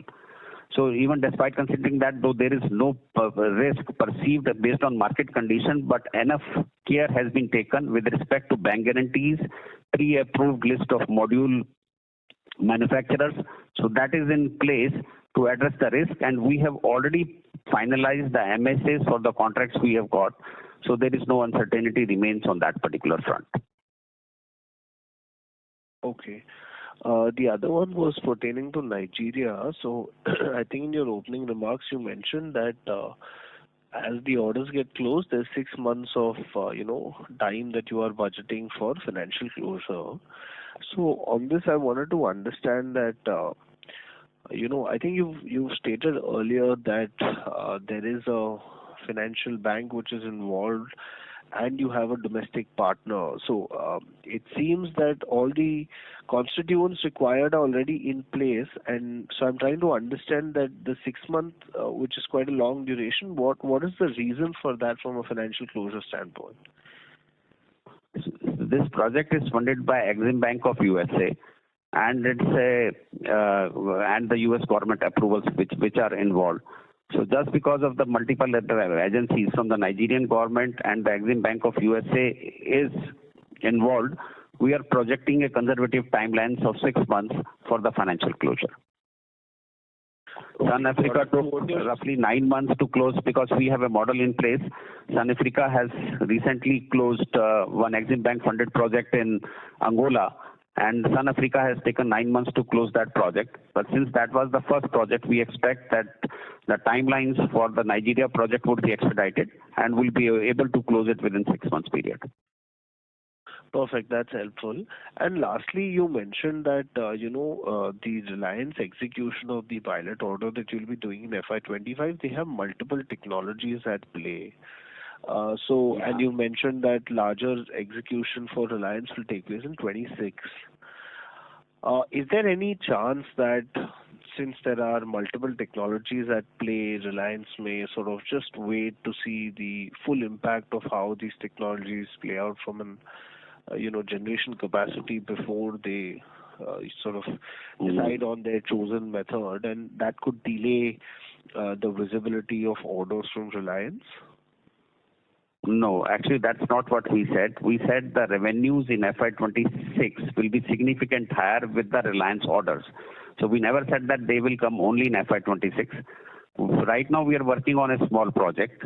So even despite considering that, though there is no risk perceived based on market condition, but enough care has been taken with respect to bank guarantees, pre-approved list of module manufacturers. So that is in place to address the risk, and we have already finalized the MSAs for the contracts we have got. So there is no uncertainty remains on that particular front. Okay. The other one was pertaining to Nigeria. So I think in your opening remarks you mentioned that as the orders get closed, there's 6 months of time that you are budgeting for financial closure. So on this, I wanted to understand that I think you've stated earlier that there is a financial bank which is involved, and you have a domestic partner. So it seems that all the constituents required are already in place, and so I'm trying to understand that the 6 month, which is quite a long duration, what is the reason for that from a financial closure standpoint? This project is funded by Exim Bank of USA, and it's and the US government approvals which are involved. So just because of the multiple agencies from the Nigerian government and the Exim Bank of USA is involved, we are projecting a conservative timelines of 6 months for the financial closure. Sun Africa took roughly 9 months to close because we have a model in place. Sun Africa has recently closed one Exim Bank funded project in Angola, and Sun Africa has taken 9 months to close that project. But since that was the first project, we expect that the timelines for the Nigeria project would be expedited and we'll be able to close it within 6 months period. Perfect. That's helpful. And lastly, you mentioned that, the Reliance execution of the pilot order that you'll be doing in FY25, they have multiple technologies at play. And you mentioned that larger execution for Reliance will take place in 26. Is there any chance that since there are multiple technologies at play, Reliance may sort of just wait to see the full impact of how these technologies play out from an generation capacity before they sort of decide on their chosen method, and that could delay the visibility of orders from Reliance? No, actually that's not what we said. We said the revenues in FY26 will be significant higher with the Reliance orders. So we never said that they will come only in FY26. Right now we are working on a small project.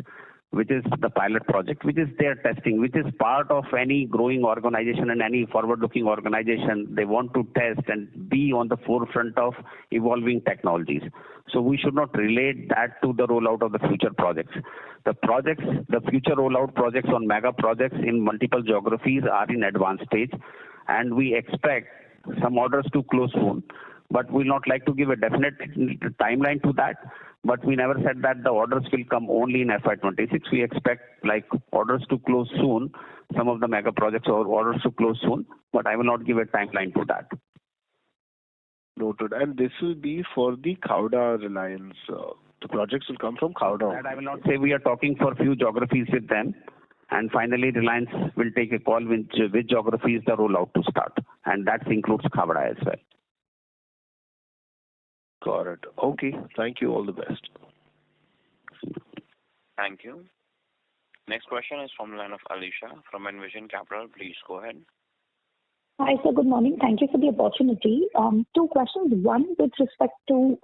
which is the pilot project, which is their testing, which is part of any growing organization and any forward-looking organization. They want to test and be on the forefront of evolving technologies. So we should not relate that to the rollout of the future projects. The future rollout projects on mega projects in multiple geographies are in advanced stage, and we expect some orders to close soon. But we'll not like to give a definite timeline to that. But we never said that the orders will come only in FY26. We expect orders to close soon, some of the mega projects or orders to close soon, but I will not give a timeline to that. Noted. And this will be for the Khavda Reliance. The projects will come from Khavda. That I will not say. We are talking for few geographies with them, and finally Reliance will take a call which geography is the rollout to start, and that includes Khavda as well. Got it. Okay. Thank you. All the best. Thank you. Next question is from the line of Alisha from Envision Capital. Please go ahead. Hi, sir. Good morning. Thank you for the opportunity. Two questions. One, with respect to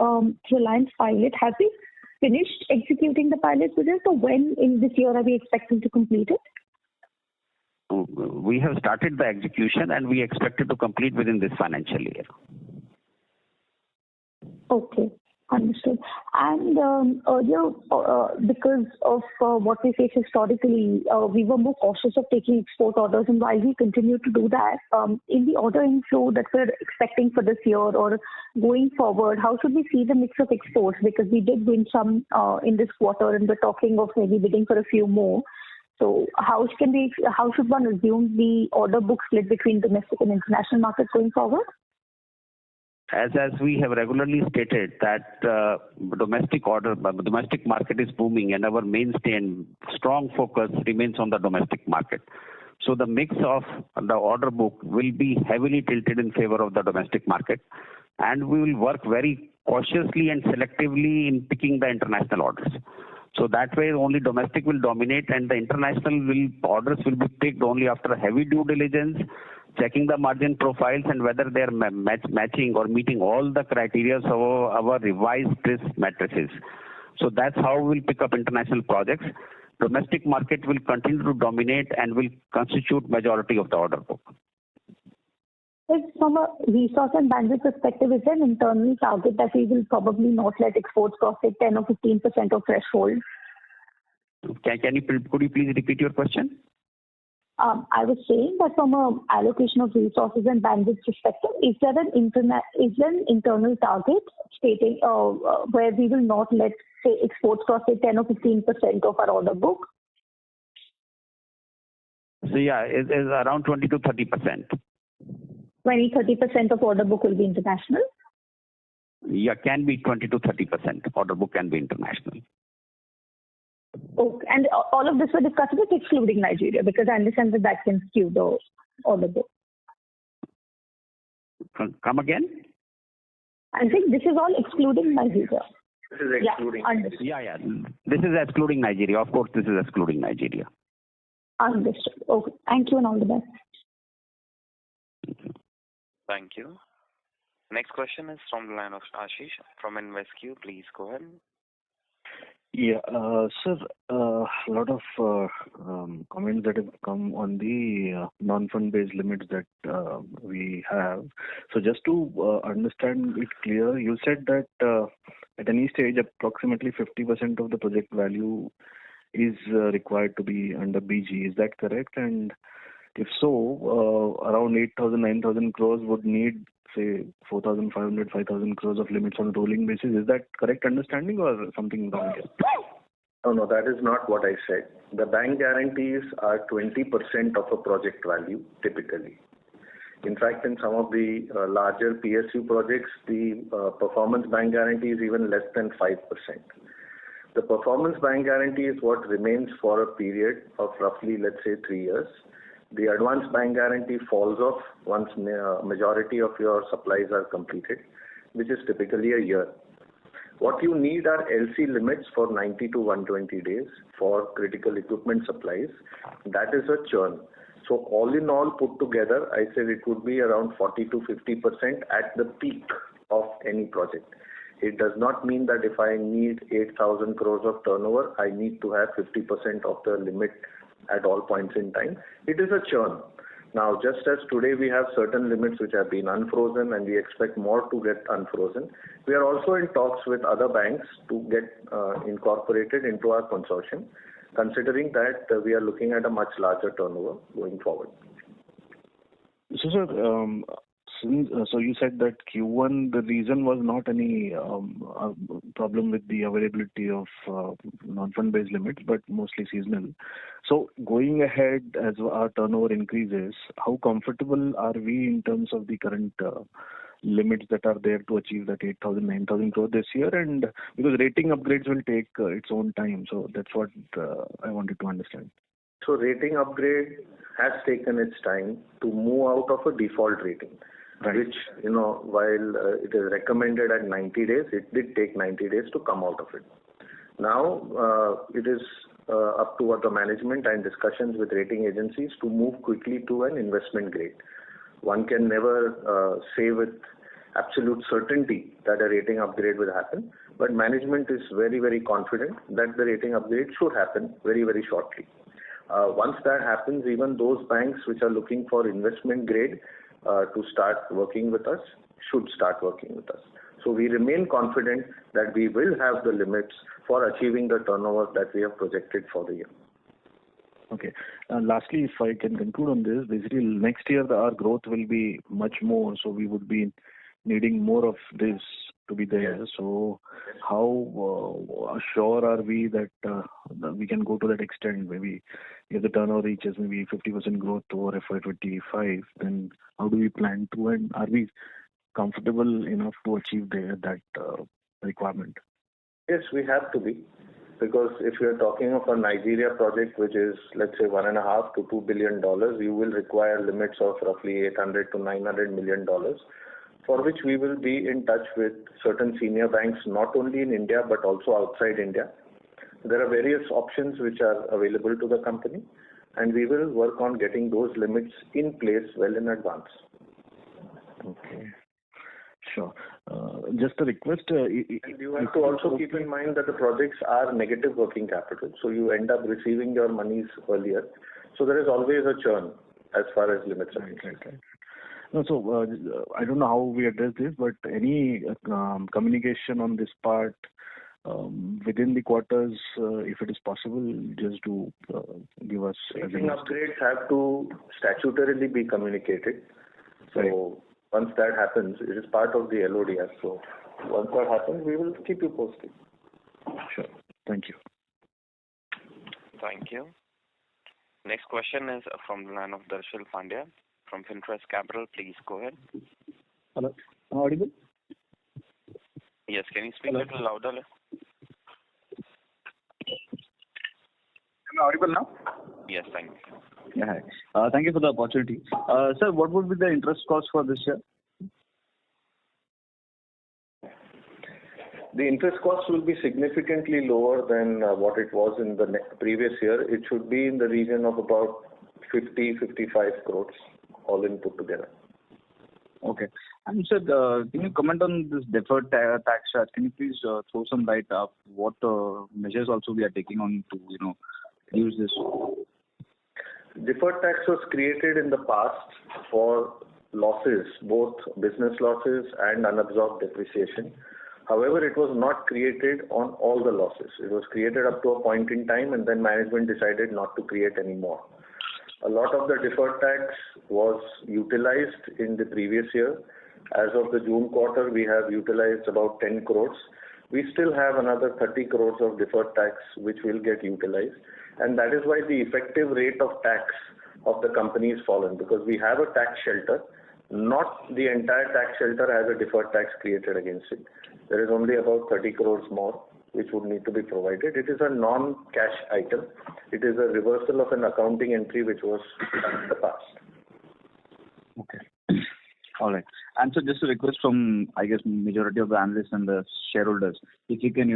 Reliance pilot, have we finished executing the pilot project, or when in this year are we expecting to complete it? We have started the execution, and we expect it to complete within this financial year. Okay, understood. And earlier, because of what we face historically, we were more cautious of taking export orders, and while we continue to do that, in the order inflow that we're expecting for this year or going forward, how should we see the mix of exports? Because we did win some in this quarter, and we're talking of maybe bidding for a few more. So how should one assume the order book split between domestic and international markets going forward? As we have regularly stated that domestic market is booming, and our mainstay and strong focus remains on the domestic market. So the mix of the order book will be heavily tilted in favor of the domestic market, and we will work very cautiously and selectively in picking the international orders. So that way only domestic will dominate, and the international orders will be picked only after heavy due diligence, checking the margin profiles and whether they are matching or meeting all the criteria of our revised risk matrices. So that's how we'll pick up international projects. Domestic market will continue to dominate and will constitute majority of the order book. From a resource and bandwidth perspective, is there an internal target that we will probably not let exports cross 10 or 15% of threshold? Could you please repeat your question? I was saying that from an allocation of resources and bandwidth perspective, is there an internal target stating where we will not let, say, exports cross 10 or 15% of our order book? So yeah, it's around 20 to 30%. 20-30% of order book will be international? Yeah, can be 20 to 30%. Order book can be international. Okay, and all of this we're discussing is excluding Nigeria, because I understand that can skew the order book. Come again? I think this is all excluding Nigeria. This is excluding. Yeah. This is excluding Nigeria. Of course, this is excluding Nigeria. Understood. Okay. Thank you and all the best. Thank you. Next question is from the line of Ashish from InvestQ. Please go ahead. Yeah, sir, a lot of comments that have come on the non-fund based limits that we have. So just to understand it clear, you said that at any stage approximately 50% of the project value is required to be under BG. Is that correct? And if so, around 8,000, 9,000 crores would need, say, 4,500, 5,000 crores of limits on a rolling basis. Is that correct understanding or something wrong here? No, that is not what I said. The bank guarantees are 20% of a project value, typically. In fact, in some of the larger PSU projects, the performance bank guarantee is even less than 5%. The performance bank guarantee is what remains for a period of roughly, let's say, 3 years. The advance bank guarantee falls off once majority of your supplies are completed, which is typically a year. What you need are LC limits for 90 to 120 days for critical equipment supplies. That is a churn. So all in all put together, I said it would be around 40 to 50% at the peak of any project. It does not mean that if I need 8,000 crores of turnover, I need to have 50% of the limit at all points in time. It is a churn. Now, just as today we have certain limits which have been unfrozen and we expect more to get unfrozen, we are also in talks with other banks to get incorporated into our consortium, considering that we are looking at a much larger turnover going forward. So, sir, so you said that Q1, the reason was not any problem with the availability of non-fund based limits, but mostly seasonal. So going ahead, as our turnover increases, how comfortable are we in terms of the current limits that are there to achieve that 8,000, 9,000 crore this year? And because rating upgrades will take its own time, so that's what I wanted to understand. So rating upgrade has taken its time to move out of a default rating. Right. Which, while it is recommended at 90 days, it did take 90 days to come out of it. Now, it is up to the management and discussions with rating agencies to move quickly to an investment grade. One can never say with absolute certainty that a rating upgrade will happen, but management is very, very confident that the rating upgrade should happen very, very shortly. Once that happens, even those banks which are looking for investment grade to start working with us should start working with us. So we remain confident that we will have the limits for achieving the turnover that we have projected for the year. Okay. Lastly, if I can conclude on this, basically next year our growth will be much more, so we would be needing more of this to be there. Yes. So how sure are we that we can go to that extent? Maybe if the turnover reaches maybe 50% growth over FY25, then how do we plan to, and are we comfortable enough to achieve that requirement? Yes, we have to be. Because if you are talking of a Nigeria project which is, let's say, $1.5 to $2 billion, you will require limits of roughly $800 to $900 million, for which we will be in touch with certain senior banks, not only in India but also outside India. There are various options which are available to the company, and we will work on getting those limits in place well in advance. Okay. Sure. Just a request. You have to also keep in mind that the projects are negative working capital, so you end up receiving your monies earlier. So there is always a churn as far as limits are concerned. Right. No, so I don't know how we address this, but any communication on this part within the quarters, if it is possible, just to give us. Rating upgrades have to statutorily be communicated. So. Right. Once that happens, it is part of the LODR. So once that happens, we will keep you posted. Sure. Thank you. Thank you. Next question is from the line of Darshil Pandya from Finterest Capital. Please go ahead. Hello. Am I audible? Yes. Can you speak a little louder? Am I audible now? Yes. Thank you. Yeah, hi. Thank you for the opportunity. Sir, what would be the interest cost for this year? The interest cost will be significantly lower than what it was in the previous year. It should be in the region of about 50-55 crores, all in put together. Okay. And sir, can you comment on this deferred tax charge? Can you please throw some light of what measures also we are taking on to use this? Deferred tax was created in the past for losses, both business losses and unabsorbed depreciation. However, it was not created on all the losses. It was created up to a point in time, and then management decided not to create any more. A lot of the deferred tax was utilized in the previous year. As of the June quarter, we have utilized about 10 crores. We still have another 30 crores of deferred tax which will get utilized. And that is why the effective rate of tax of the company is fallen, because we have a tax shelter. Not the entire tax shelter has a deferred tax created against it. There is only about 30 crores more which would need to be provided. It is a non-cash item. It is a reversal of an accounting entry which was done in the past. Okay. All right. And so just a request from, I guess, majority of the analysts and the shareholders, if you can,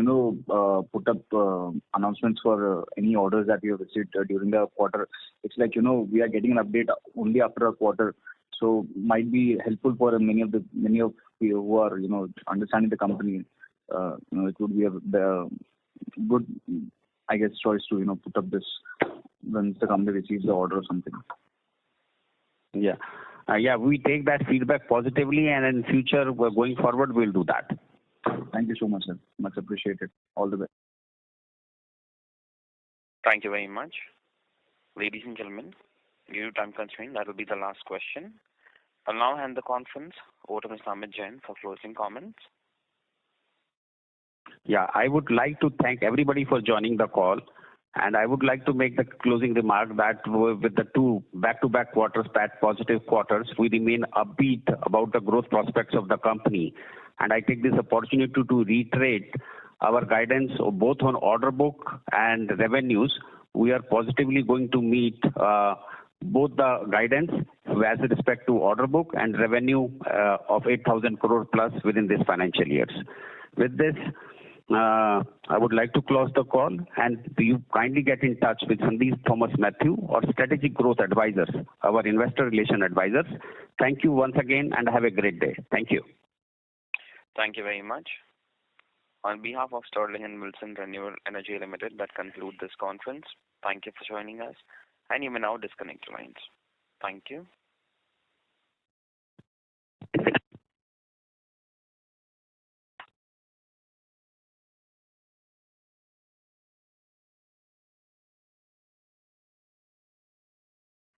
put up announcements for any orders that you have received during the quarter. It's like, we are getting an update only after a quarter. So might be helpful for many of you who are, understanding the company. it would be a good, I guess, choice to put up this once the company receives the order or something. Yeah. We take that feedback positively, and in future, going forward, we'll do that. Thank you so much, sir. Much appreciated. All the best. Thank you very much. Ladies and gentlemen, due to time constraint, that will be the last question. I'll now hand the conference over to Mr. Amit Jain for closing comments. Yeah, I would like to thank everybody for joining the call. And I would like to make the closing remark that with the two back-to-back quarters, PAT positive quarters, we remain upbeat about the growth prospects of the company. And I take this opportunity to reiterate our guidance both on order book and revenues. We are positively going to meet both the guidance as respect to order book and revenue of 8,000 crore plus within this financial years. With this, I would like to close the call, and you kindly get in touch with Sandeep Thomas Matthew or Strategic Growth Advisors, our investor relation advisors. Thank you once again, and have a great day. Thank you. Thank you very much. On behalf of Sterling and Wilson Renewable Energy Limited, that concludes this conference. Thank you for joining us, and you may now disconnect your lines. Thank you.